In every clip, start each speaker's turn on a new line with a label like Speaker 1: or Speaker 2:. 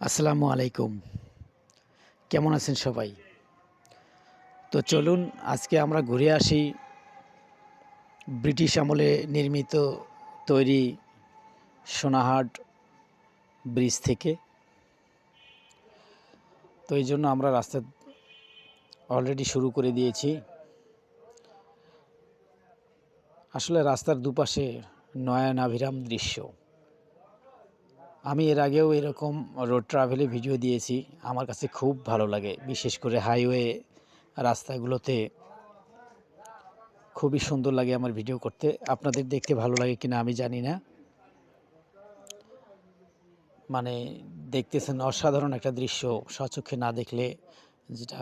Speaker 1: আসসালামু আলাইকুম। কেমন আছেন সবাই? তো চলুন আজকে আমরা ঘুরে আসি ব্রিটিশ আমলে নির্মিত তৈরি সোনাহাট ব্রিজ থেকে। তো এই জন্য আমরা রাস্তা অলরেডি শুরু করে দিয়েছি। আসলে রাস্তার দুপাশে নয়নাভিরাম দৃশ্য। আমি এর আগেও এরকম রোড ট্রাভেলে ভিডিও দিয়েছি। আমার কাছে খুব ভালো লাগে, বিশেষ করে হাইওয়ে রাস্তাগুলোতে খুবই সুন্দর লাগে আমার ভিডিও করতে। আপনাদের দেখতে ভালো লাগে কিনা আমি জানি না। মানে দেখতেছেন অসাধারণ একটা দৃশ্য, স্বচক্ষে না দেখলে যেটা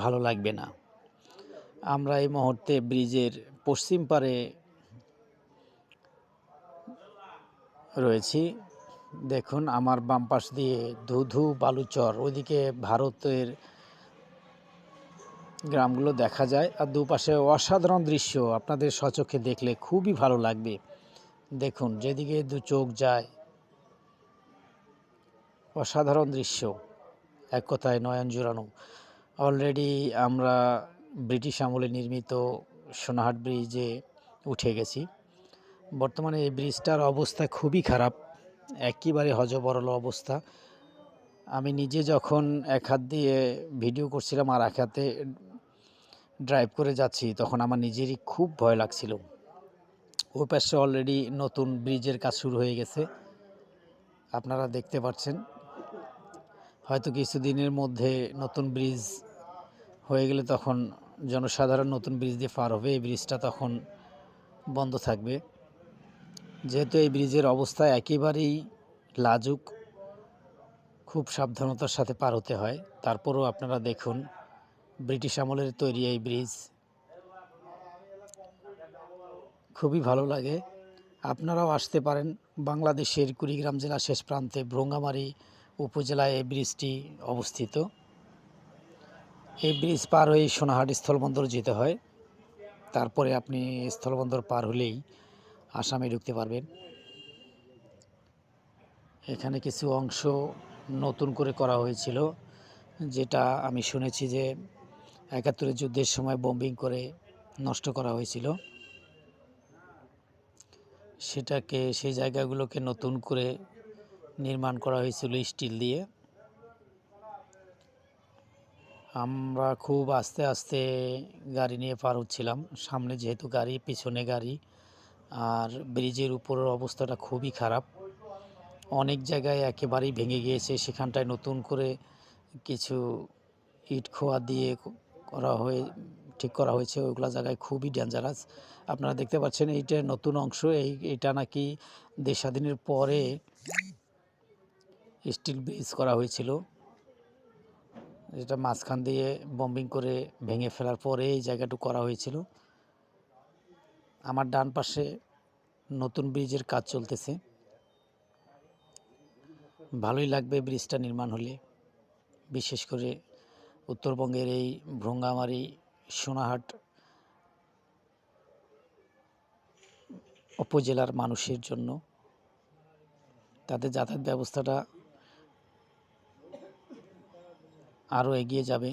Speaker 1: ভালো লাগবে না। আমরা এই মুহূর্তে ব্রিজের পশ্চিম পারে রয়েছি। দেখুন আমার বাম পাশ দিয়ে ধুধু বালুচর, ওইদিকে ভারতের গ্রামগুলো দেখা যায়, আর দুপাশে অসাধারণ দৃশ্য আপনাদের স্বচক্ষে দেখলে খুবই ভালো লাগবে। দেখুন যেদিকে দু চোখ যায় অসাধারণ দৃশ্য, এক কথায় নয়ন জুড়ানো। অলরেডি আমরা ব্রিটিশ আমলে নির্মিত সোনাহাট ব্রিজে উঠে গেছি। বর্তমানে এই ব্রিজটার অবস্থা খুবই খারাপ, একেবারে হযবরল অবস্থা। আমি নিজে যখন এক হাত দিয়ে ভিডিও করছিলাম আর এক হাতে ড্রাইভ করে যাচ্ছি, তখন আমার নিজেরই খুব ভয় লাগছিল। ওই পাশে অলরেডি নতুন ব্রিজের কাজ শুরু হয়ে গেছে, আপনারা দেখতে পাচ্ছেন। হয়তো কিছুদিনের মধ্যে নতুন ব্রিজ হয়ে গেলে তখন জনসাধারণ নতুন ব্রিজ দিয়ে পার হবে, এই ব্রিজটা তখন বন্ধ থাকবে। যেহেতু এই ব্রিজের অবস্থা একেবারেই লাজুক, খুব সাবধানতার সাথে পার হতে হয়। তারপরও আপনারা দেখুন ব্রিটিশ আমলের তৈরি এই ব্রিজ, খুবই ভালো লাগে। আপনারাও আসতে পারেন। বাংলাদেশের কুড়িগ্রাম জেলা শেষ প্রান্তে ভ্রঙ্গামারী উপজেলায় এই ব্রিজটি অবস্থিত। এই ব্রিজ পার হয়ে সোনাহাট স্থলবন্দর যেতে হয়, তারপরে আপনি স্থলবন্দর পার হলেই আসামে ঢুকতে পারবেন। এখানে কিছু অংশ নতুন করে করা হয়েছিল, যেটা আমি শুনেছি যে ৭১ যুদ্ধের সময় বম্বিং করে নষ্ট করা হয়েছিল। সেই জায়গাগুলোকে নতুন করে নির্মাণ করা হয়েছিল স্টিল দিয়ে। আমরা খুব আস্তে আস্তে গাড়ি নিয়ে পার হচ্ছিলাম, সামনে যেহেতু গাড়ি, পিছনে গাড়ি। আর ব্রিজের উপরের অবস্থাটা খুবই খারাপ, অনেক জায়গায় একেবারেই ভেঙে গিয়েছে। সেখানটায় নতুন করে কিছু ইট খোয়া দিয়ে ঠিক করা হয়েছে, ওইগুলো জায়গায় খুবই ডেঞ্জারাস। আপনারা দেখতে পাচ্ছেন এইটা নতুন অংশ, এইটা নাকি দেশ স্বাধীনের পরে স্টিল ব্রিজ করা হয়েছিল, যেটা মাঝখান দিয়ে বম্বিং করে ভেঙে ফেলার পরে এই জায়গাটুকু করা হয়েছিল। আমার ডান পাশে নতুন ব্রিজের কাজ চলতেছে, ভালোই লাগবে ব্রিজটা নির্মাণ হলে। বিশেষ করে উত্তরবঙ্গের এই ভ্রঙ্গামারী সোনাহাট উপজেলার মানুষের জন্য তাদের যাতায়াত ব্যবস্থাটা আরও এগিয়ে যাবে।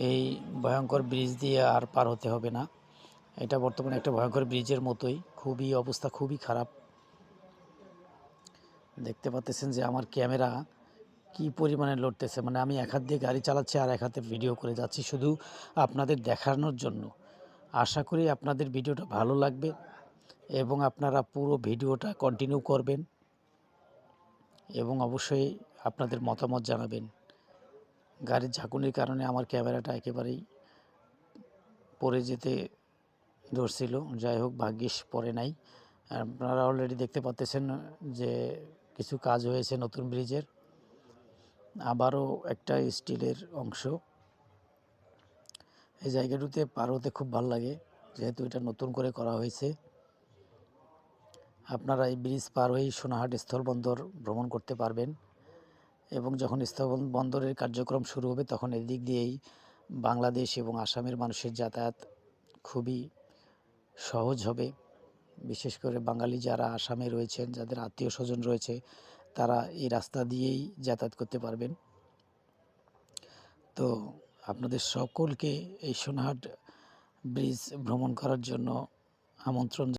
Speaker 1: এই ভয়ঙ্কর ব্রিজ দিয়ে আর পার হতে হবে না। এটা বর্তমানে একটা ভয়ঙ্কর ব্রিজের মতোই, খুবই অবস্থা খুবই খারাপ। দেখতে পাচ্ছেন যে আমার ক্যামেরা কি পরিমাণে লড়তেছে, মানে আমি এক হাত দিয়ে গাড়ি চালাচ্ছি আর এক হাতে ভিডিও করে যাচ্ছি শুধু আপনাদের দেখানোর জন্য। আশা করি আপনাদের ভিডিওটা ভালো লাগবে এবং আপনারা পুরো ভিডিওটা কন্টিনিউ করবেন এবং অবশ্যই আপনাদের মতামত জানাবেন। গাড়ির ঝাঁকুনির কারণে আমার ক্যামেরাটা একেবারেই পড়ে যেতে ধরছিল, যাই হোক ভাগ্যিস পড়ে নাই। আপনারা অলরেডি দেখতে পাচ্ছেন যে কিছু কাজ হয়েছে নতুন ব্রিজের, আবারও একটা স্টিলের অংশ। এই জায়গাটিতে পার হতে খুব ভালো লাগে, যেহেতু এটা নতুন করে করা হয়েছে। আপনারা এই ব্রিজ পার হয়েই সোনাহাট স্থলবন্দর ভ্রমণ করতে পারবেন এবং যখন স্থলবন্দরের কার্যক্রম শুরু হবে তখন এদিক দিয়েই বাংলাদেশ এবং আসামের মানুষের যাতায়াত খুবই সহজ হবে। বিশেষ করে বাঙালি যারা আসামে রয়েছেন, যাদের আত্মীয় স্বজন রয়েছে, তারা এই রাস্তা দিয়েই যাতায়াত করতে পারবেন। তো আপনাদের সকলকে এই সোনাহাট ব্রিজ ভ্রমণ করার জন্য আমন্ত্রণ